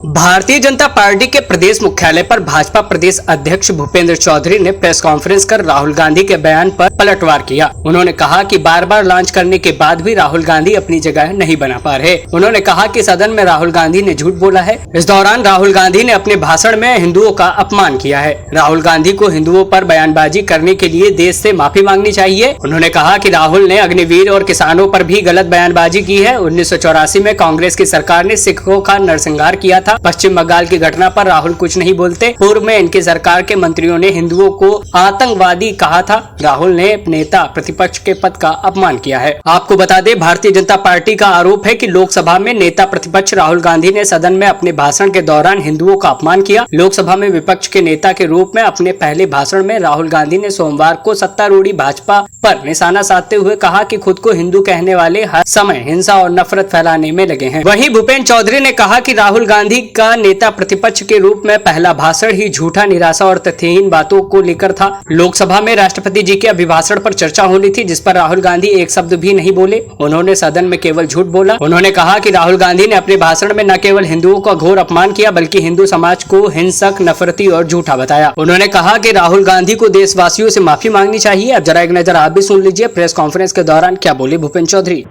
Bharatiya Janata party के प्रदेश मुख्यालय पर भाजपा प्रदेश अध्यक्ष भूपेंद्र चौधरी ने प्रेस कॉन्फ्रेंस कर राहुल गांधी के बयान पर पलटवार किया। उन्होंने कहा कि बार बार लॉन्च करने के बाद भी राहुल गांधी अपनी जगह नहीं बना पा रहे। उन्होंने कहा कि सदन में राहुल गांधी ने झूठ बोला है। इस दौरान राहुल गांधी ने अपने भाषण में हिंदुओं का अपमान किया है। राहुल गांधी को हिंदुओं पर बयानबाजी करने के लिए देश से माफी मांगनी चाहिए। उन्होंने कहा कि राहुल ने अग्निवीर और किसानों पर भी गलत बयानबाजी की है। 1984 में कांग्रेस की सरकार ने सिखों का नरसंहार किया था। पश्चिम बंगाल की घटना पर राहुल कुछ नहीं बोलते। पूर्व में इनकी सरकार के मंत्रियों ने हिंदुओं को आतंकवादी कहा था। राहुल ने नेता प्रतिपक्ष के पद का अपमान किया है। आपको बता दें, भारतीय जनता पार्टी का आरोप है कि लोकसभा में नेता प्रतिपक्ष राहुल गांधी ने सदन में अपने भाषण के दौरान हिंदुओं का अपमान किया। लोकसभा में विपक्ष के नेता के रूप में अपने पहले भाषण में राहुल गांधी ने सोमवार को सत्तारूढ़ी भाजपा पर निशाना साधते हुए कहा कि खुद को हिंदू कहने वाले हर समय हिंसा और नफरत फैलाने में लगे हैं। वहीं भूपेंद्र चौधरी ने कहा कि राहुल गांधी का नेता प्रतिपक्ष के रूप में पहला भाषण ही झूठा, निराशा और तथ्यहीन बातों को लेकर था। लोकसभा में राष्ट्रपति जी के अभिभाषण पर चर्चा होनी थी, जिस पर राहुल गांधी एक शब्द भी नहीं बोले। उन्होंने सदन में केवल झूठ बोला। उन्होंने कहा कि राहुल गांधी ने अपने भाषण में न केवल हिंदुओं का घोर अपमान किया, बल्कि हिंदू समाज को हिंसक, नफरती और झूठा बताया। उन्होंने कहा कि राहुल गांधी को देशवासियों से माफी मांगनी चाहिए। अब जरा एक नजर आप भी सुन लीजिए प्रेस कॉन्फ्रेंस के दौरान क्या बोले भूपेंद्र चौधरी।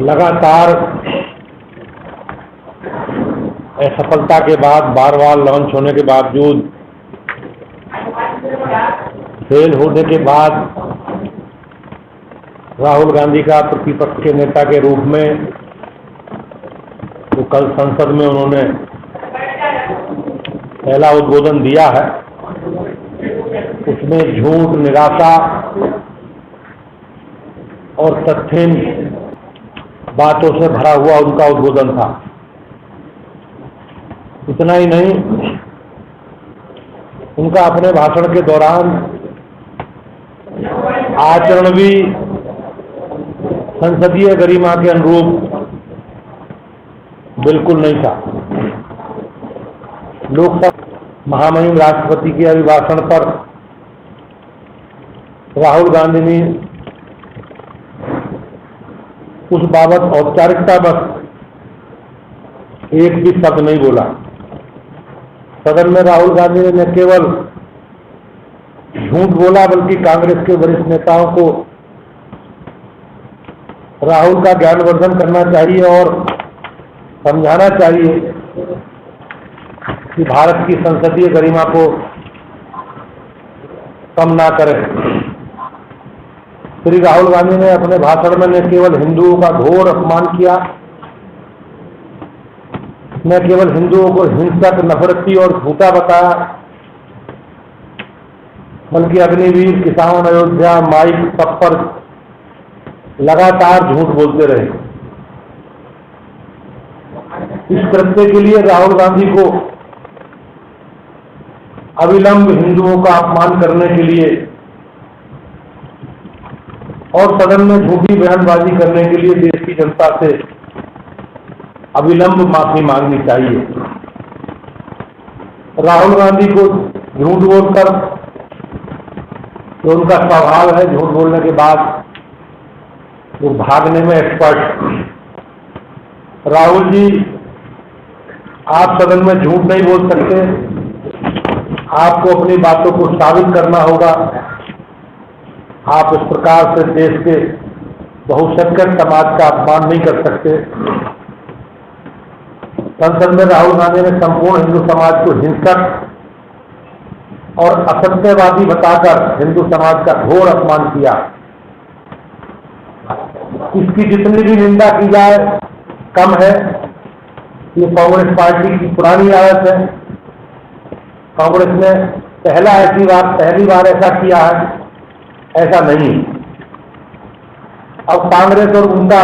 लगातार असफलता के बाद, बार बार लॉन्च होने के बावजूद, फेल होने के बाद राहुल गांधी का प्रतिपक्ष के नेता के रूप में तो कल संसद में उन्होंने पहला उद्बोधन दिया है। उसमें झूठ, निराशा और तथ्यहीन बातों से भरा हुआ उनका उद्बोधन था। इतना ही नहीं, उनका अपने भाषण के दौरान आचरण भी संसदीय गरिमा के अनुरूप बिल्कुल नहीं था। लोकसभा महामहिम राष्ट्रपति के अभिभाषण पर राहुल गांधी ने उस बाबत औपचारिकता बस एक भी शब्द नहीं बोला। सदन में राहुल गांधी ने न केवल झूठ बोला, बल्कि कांग्रेस के वरिष्ठ नेताओं को राहुल का ज्ञानवर्धन करना चाहिए और समझाना चाहिए कि भारत की संसदीय गरिमा को कम ना करें। श्री राहुल गांधी ने अपने भाषण में न केवल हिंदुओं का घोर अपमान किया, न केवल हिंदुओं को हिंसक, नफरती और झूठा बताया, बल्कि अग्निवीर, किसान, अयोध्या, माइक सब पर लगातार झूठ बोलते रहे। इस कृत्य के लिए राहुल गांधी को अविलंब हिंदुओं का अपमान करने के लिए और सदन में झूठी बयानबाजी करने के लिए देश की जनता से अविलंब माफी मांगनी चाहिए। राहुल गांधी को झूठ बोलकर, तो उनका स्वभाव है झूठ बोलने के बाद वो भागने में एक्सपर्ट। राहुल जी, आप सदन में झूठ नहीं बोल सकते। आपको अपनी बातों को साबित करना होगा। आप इस प्रकार से देश के बहुसंख्यक समाज का अपमान नहीं कर सकते। संसद में राहुल गांधी ने संपूर्ण हिंदू समाज को हिंसक और असत्यवादी बताकर हिंदू समाज का घोर अपमान किया। इसकी जितनी भी निंदा की जाए कम है। ये कांग्रेस पार्टी की पुरानी आदत है। कांग्रेस ने पहली बार ऐसा किया है, ऐसा नहीं। अब कांग्रेस और उनका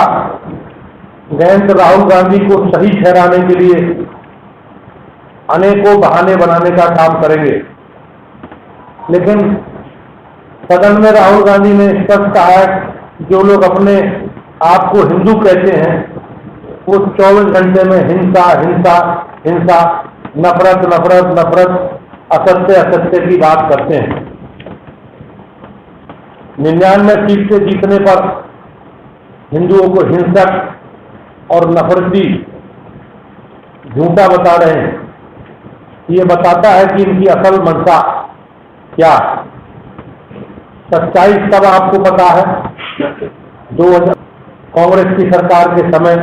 गैंग राहुल गांधी को सही ठहराने के लिए अनेकों बहाने बनाने का काम करेंगे। लेकिन सदन में राहुल गांधी ने स्पष्ट कहा है कि जो लोग अपने आप को हिंदू कहते हैं वो 24 घंटे में हिंसा, हिंसा, हिंसा, नफरत, नफरत, नफरत, असत्य, असत्य की बात करते हैं। 99 सीट से जीतने पर हिंदुओं को हिंसक और नफरती झूठा बता रहे हैं। ये बताता है कि इनकी असल मंशा क्या। सच्चाई सब आपको पता है। 2000 कांग्रेस की सरकार के समय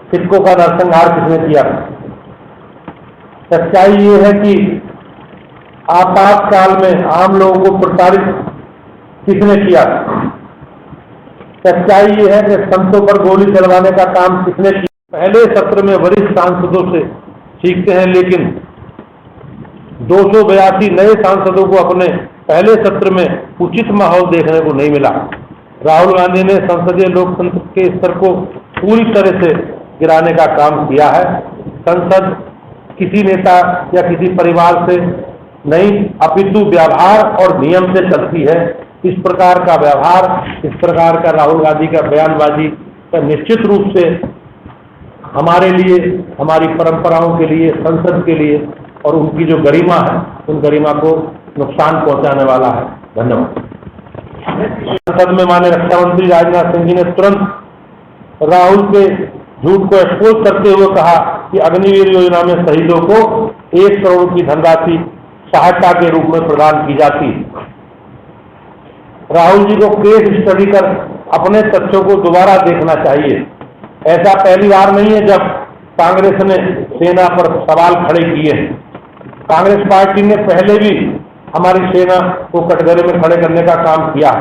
सिक्कों का नरसंहार किसने किया? सच्चाई ये है कि आपातकाल में आम लोगों को प्रताड़ित किसने किया? सच्चाई ये है कि संतों पर गोली चलवाने का काम किसने किया? पहले सत्र में वरिष्ठ सांसदों से सीखते हैं, लेकिन 282 नए सांसदों को अपने पहले सत्र में उचित माहौल देखने को नहीं मिला। राहुल गांधी ने संसदीय लोकतंत्र के स्तर को पूरी तरह से गिराने का काम किया है। संसद किसी नेता या किसी परिवार से नहीं, अपितु व्यवहार और नियम से चलती है। इस प्रकार का व्यवहार, इस प्रकार का राहुल गांधी का बयानबाजी का निश्चित रूप से हमारे लिए, हमारी परंपराओं के लिए, संसद के लिए और उनकी जो गरिमा है, उन गरिमा को नुकसान पहुंचाने वाला है। धन्यवाद। संसद में माननीय रक्षा मंत्री राजनाथ सिंह जी ने तुरंत राहुल के झूठ को एक्सपोज करते हुए कहा कि अग्निवीर योजना में शहीदों को 1 करोड़ की धनराशि सहायता के रूप में प्रदान की जाती। राहुल जी को केस स्टडी कर अपने तथ्यों को दोबारा देखना चाहिए। ऐसा पहली बार नहीं है जब कांग्रेस ने सेना पर सवाल खड़े किए हैं। कांग्रेस पार्टी ने पहले भी हमारी सेना को कटघरे में खड़े करने का काम किया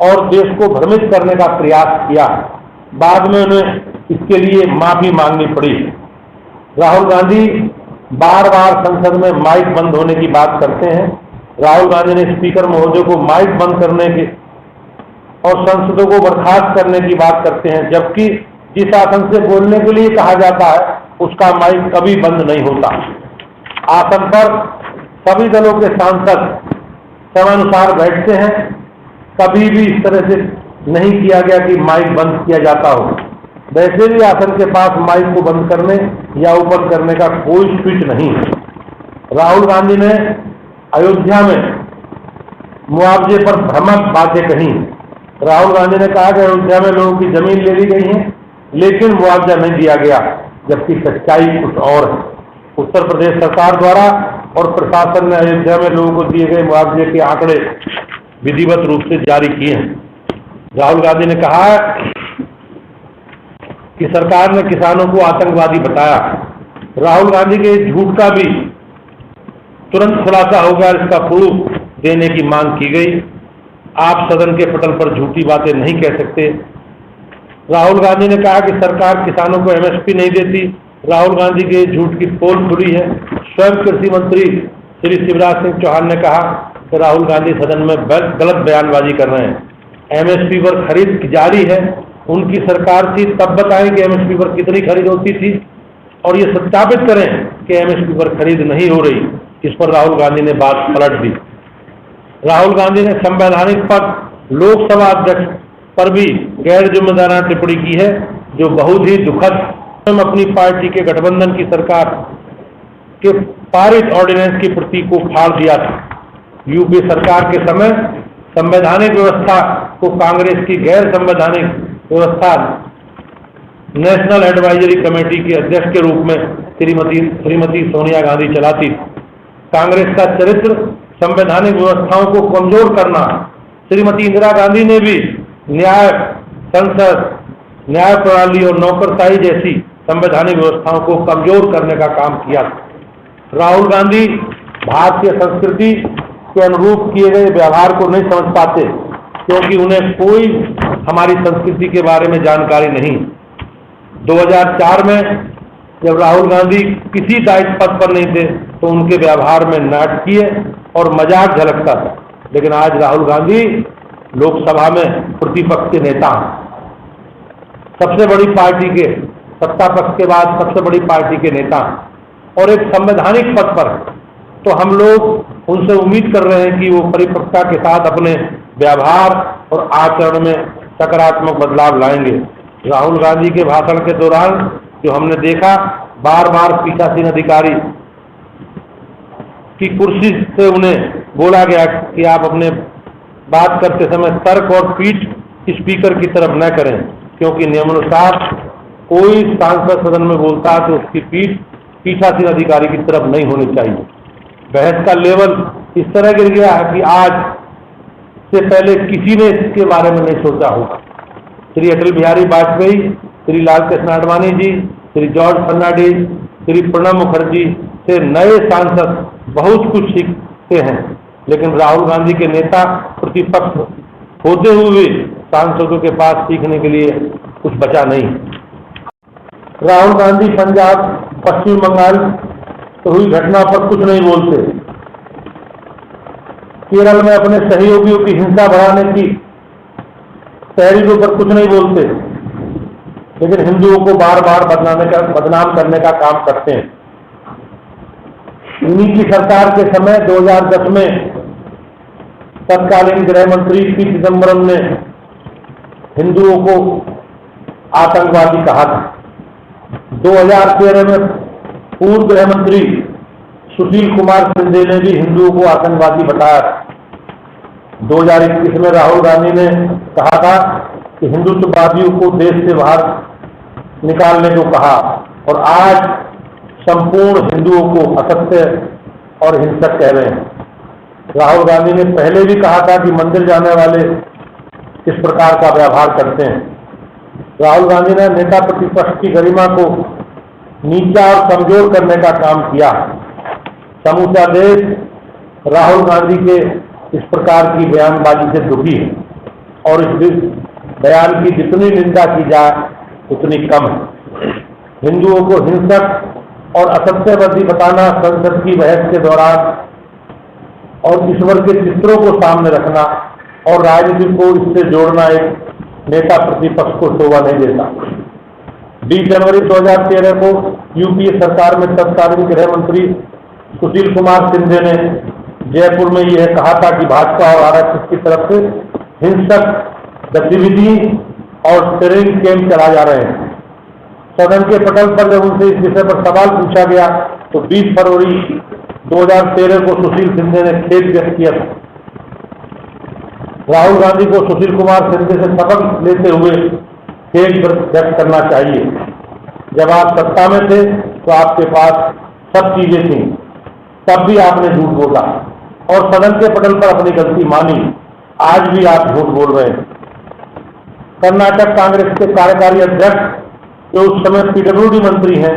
और देश को भ्रमित करने का प्रयास किया। बाद में उन्हें इसके लिए माफी मांगनी पड़ी। राहुल गांधी बार बार संसद में माइक बंद होने की बात करते हैं। राहुल गांधी ने स्पीकर महोदय को माइक बंद करने की और सांसदों को बर्खास्त करने की बात करते हैं, जबकि जिस आसन से बोलने के लिए कहा जाता है उसका माइक कभी बंद नहीं होता। आसन पर सभी दलों के सांसद समानुसार बैठते हैं। कभी भी इस तरह से नहीं किया गया कि माइक बंद किया जाता हो। वैसे भी आसन के पास माइक को बंद करने या ऊपर करने का कोई स्विच नहीं है। राहुल गांधी ने अयोध्या में मुआवजे पर भ्रामक बातें कही। राहुल गांधी ने कहा कि अयोध्या में लोगों की जमीन ले ली गई है लेकिन मुआवजा नहीं दिया गया, जबकि सच्चाई कुछ और है। उत्तर प्रदेश सरकार द्वारा और प्रशासन ने अयोध्या में लोगों को दिए गए मुआवजे के आंकड़े विधिवत रूप से जारी किए हैं। राहुल गांधी ने कहा कि सरकार ने किसानों को आतंकवादी बताया। राहुल गांधी के झूठ का भी तुरंत खुलासा होगा, इसका प्रूफ देने की मांग की गई। आप सदन के पटल पर झूठी बातें नहीं कह सकते। राहुल गांधी ने कहा कि सरकार किसानों को एमएसपी नहीं देती। राहुल गांधी के झूठ की पोल खुली है। स्वयं कृषि मंत्री श्री शिवराज सिंह चौहान ने कहा कि राहुल गांधी सदन में गलत बयानबाजी कर रहे हैं। एमएसपी पर खरीद जारी है। उनकी सरकार थी तब बताएं कि एमएसपी पर कितनी खरीद होती थी और ये सत्यापित करें कि एमएसपी पर खरीद नहीं हो रही। इस पर राहुल गांधी ने बात पलट दी। राहुल गांधी ने संवैधानिक पद लोकसभा अध्यक्ष पर भी गैर जिम्मेदाराना टिप्पणी की है, जो बहुत ही दुखद। हम अपनी पार्टी के गठबंधन की सरकार के पारित ऑर्डिनेंस की प्रति को फाड़ दिया था। यूपी सरकार के समय संवैधानिक व्यवस्था को कांग्रेस की गैर संवैधानिक व्यवस्था नेशनल एडवाइजरी कमेटी के अध्यक्ष के रूप में श्रीमती सोनिया गांधी चलाती। कांग्रेस का चरित्र संवैधानिक व्यवस्थाओं को कमजोर करना। श्रीमती इंदिरा गांधी ने भी न्याय, संसद, न्याय प्रणाली और नौकरशाही जैसी संवैधानिक व्यवस्थाओं को कमजोर करने का काम किया। राहुल गांधी भारतीय संस्कृति के अनुरूप किए गए व्यवहार को नहीं समझ पाते, क्योंकि उन्हें कोई हमारी संस्कृति के बारे में जानकारी नहीं। 2004 में जब राहुल गांधी किसी दायित्व पद पर नहीं थे तो उनके व्यवहार में नाटकीय और मजाक झलकता था, लेकिन आज राहुल गांधी लोकसभा में प्रतिपक्ष के नेता हैं। सबसे बड़ी पार्टी के, सत्ता पक्ष के बाद सबसे बड़ी पार्टी के नेता हैं और एक संवैधानिक पद पर। तो हम लोग उनसे उम्मीद कर रहे हैं कि वो परिपक्वता के साथ अपने व्यवहार और आचरण में सकारात्मक बदलाव लाएंगे। राहुल गांधी के भाषण के दौरान जो हमने देखा, बार बार पीठासीन अधिकारी की कुर्सी से उन्हें बोला गया कि आप अपने बात करते समय तर्क और पीठ स्पीकर की तरफ न करें, क्योंकि नियमानुसार कोई सांसद सदन में बोलता है तो उसकी पीठासीन अधिकारी की तरफ नहीं होनी चाहिए। बहस का लेवल इस तरह गिर गया है कि आज से पहले किसी ने इसके बारे में नहीं सोचा होगा। श्री अटल बिहारी वाजपेयी, श्री लालकृष्ण आडवाणी जी, श्री जॉर्ज फर्नांडिस, श्री प्रणब मुखर्जी से नए सांसद बहुत कुछ सीखते हैं, लेकिन राहुल गांधी के नेता प्रतिपक्ष होते हुए सांसदों के पास सीखने के लिए कुछ बचा नहीं। राहुल गांधी पंजाब, पश्चिम बंगाल तो हुई घटना पर कुछ नहीं बोलते। केरल में अपने सहयोगियों की हिंसा बढ़ाने की तहरीकों पर कुछ नहीं बोलते, लेकिन हिंदुओं को बार बार बदनाम करने का काम करते हैं। इन्हीं की सरकार के समय 2010 में तत्कालीन गृह मंत्री पी चिदम्बरम ने हिंदुओं को आतंकवादी कहा था। 2013 में पूर्व गृह मंत्री सुशील कुमार शिंदे ने भी हिंदुओं को आतंकवादी बताया। 2021 में राहुल गांधी ने कहा था कि हिंदुत्ववादियों को देश से बाहर निकालने को कहा, और आज संपूर्ण हिंदुओं को असत्य और हिंसक कह रहे हैं। राहुल गांधी ने पहले भी कहा था कि मंदिर जाने वाले किस प्रकार का व्यवहार करते हैं। राहुल गांधी ने नेता प्रतिपक्ष की गरिमा को नीचा और कमजोर करने का काम किया। समूचा देश राहुल गांधी के इस प्रकार की बयानबाजी से दुखी है, और इस बयान की जितनी निंदा की जाए उतनी कम है। हिंदुओं को हिंसक और असत्यवादी बताना, संसद की बहस के दौरान और ईश्वर के चित्रों को सामने रखना और राजनीति को इससे जोड़ना एक नेता प्रतिपक्ष को शोभा नहीं देता। 20 जनवरी 2013 को यूपीए सरकार में तत्कालीन गृह मंत्री सुशील कुमार शिंदे ने जयपुर में यह कहा था कि भाजपा और आरएसएस की तरफ से हिंसक गतिविधि और ट्रेनिंग कैंप चलाए जा रहे हैं। सदन के पटल पर जब उनसे इस विषय पर सवाल पूछा गया तो 20 फरवरी 2013 को सुशील शिंदे ने खेद व्यक्त किया था। राहुल गांधी को सुशील कुमार शिंदे से सबक लेते हुए खेद व्यक्त करना चाहिए। जब आप सत्ता में थे तो आपके पास सब चीजें थी, तब भी आपने झूठ बोला और सदन के पटल पर अपनी गलती मानी। आज भी आप झूठ बोल रहे हैं। कर्नाटक कांग्रेस के कार्यकारी अध्यक्ष जो उस समय पीडब्ल्यूडी मंत्री हैं,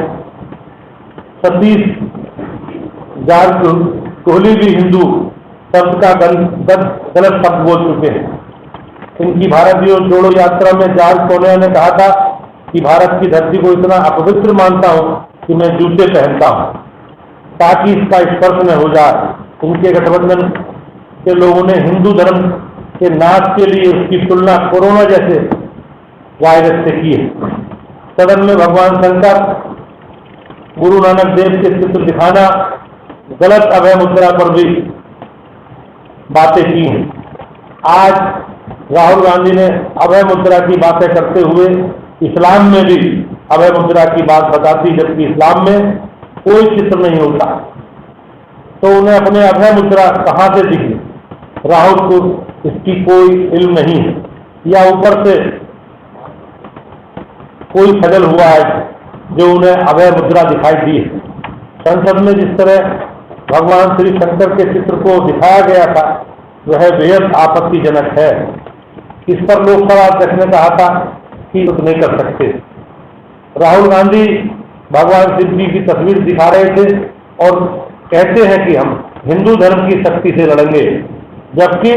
सतीश जारकिहोली भी हिंदू शब्द का गलत शब्द बोल चुके हैं। इनकी भारतीय जोड़ो यात्रा में जॉर्ज सोनिया ने कहा था कि भारत की धरती को इतना अपवित्र मानता हूं कि मैं जूते पहनता हूं ताकि इसका स्पर्श न हो जाए। उनके गठबंधन के लोगों ने हिंदू धर्म के नाश के लिए उसकी तुलना कोरोना जैसे वायरस से की है। सदन में भगवान शंकर, गुरु नानक देव के चित्र दिखाना, गलत अभय मुद्रा पर भी बातें की हैं। आज राहुल गांधी ने अभय मुद्रा की बातें करते हुए इस्लाम में भी अभय मुद्रा की बात बताती, जबकि इस्लाम में कोई चित्र नहीं होता। तो उन्हें अपने अभय मुद्रा कहाँ से दिखी? राहुल को इसकी कोई इल्म नहीं है, या ऊपर से कोई खजल हुआ है जो उन्हें अभय मुद्रा दिखाई दी है। संसद में जिस तरह भगवान श्री शंकर के चित्र को दिखाया गया था वह बेहद आपत्तिजनक है। इस पर लोकसभा अध्यक्ष ने कहा था कि कुछ नहीं कर सकते। राहुल गांधी भगवान शिव जी की तस्वीर दिखा रहे थे और कहते हैं कि हम हिंदू धर्म की शक्ति से लड़ेंगे, जबकि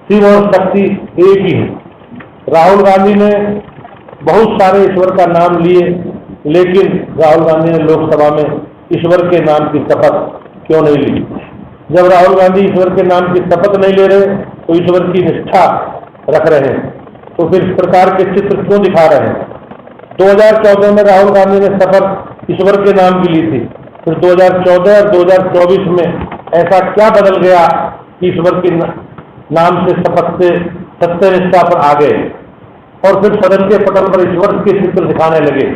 शिव और शक्ति एक ही है। राहुल गांधी ने बहुत सारे ईश्वर का नाम लिए, लेकिन राहुल गांधी ने लोकसभा में ईश्वर के नाम की शपथ क्यों नहीं ली? जब राहुल गांधी ईश्वर के नाम की शपथ नहीं ले रहे तो ईश्वर की निष्ठा रख रहे हैं, तो फिर इस प्रकार के चित्र क्यों दिखा रहे हैं? 2014 में राहुल गांधी ने शपथ ईश्वर के नाम की ली थी, फिर 2014 और 2024 में ऐसा क्या बदल गया कि ईश्वर के नाम से शपथ से सत्यनिष्ठा पर आ गए और फिर सदन के पटल पर ईश्वर के चित्र दिखाने लगे?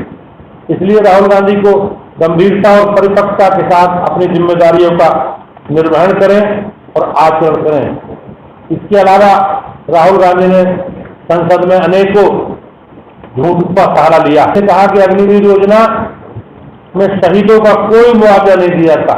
इसलिए राहुल गांधी को गंभीरता और परिपक्वता के साथ अपनी जिम्मेदारियों का निर्वहन करें और आचरण करें। इसके अलावा राहुल गांधी ने संसद में अनेकों झूठ का सहारा लिया। कहा कि अग्निवीर योजना में शहीदों का कोई मुआवजा नहीं दिया था।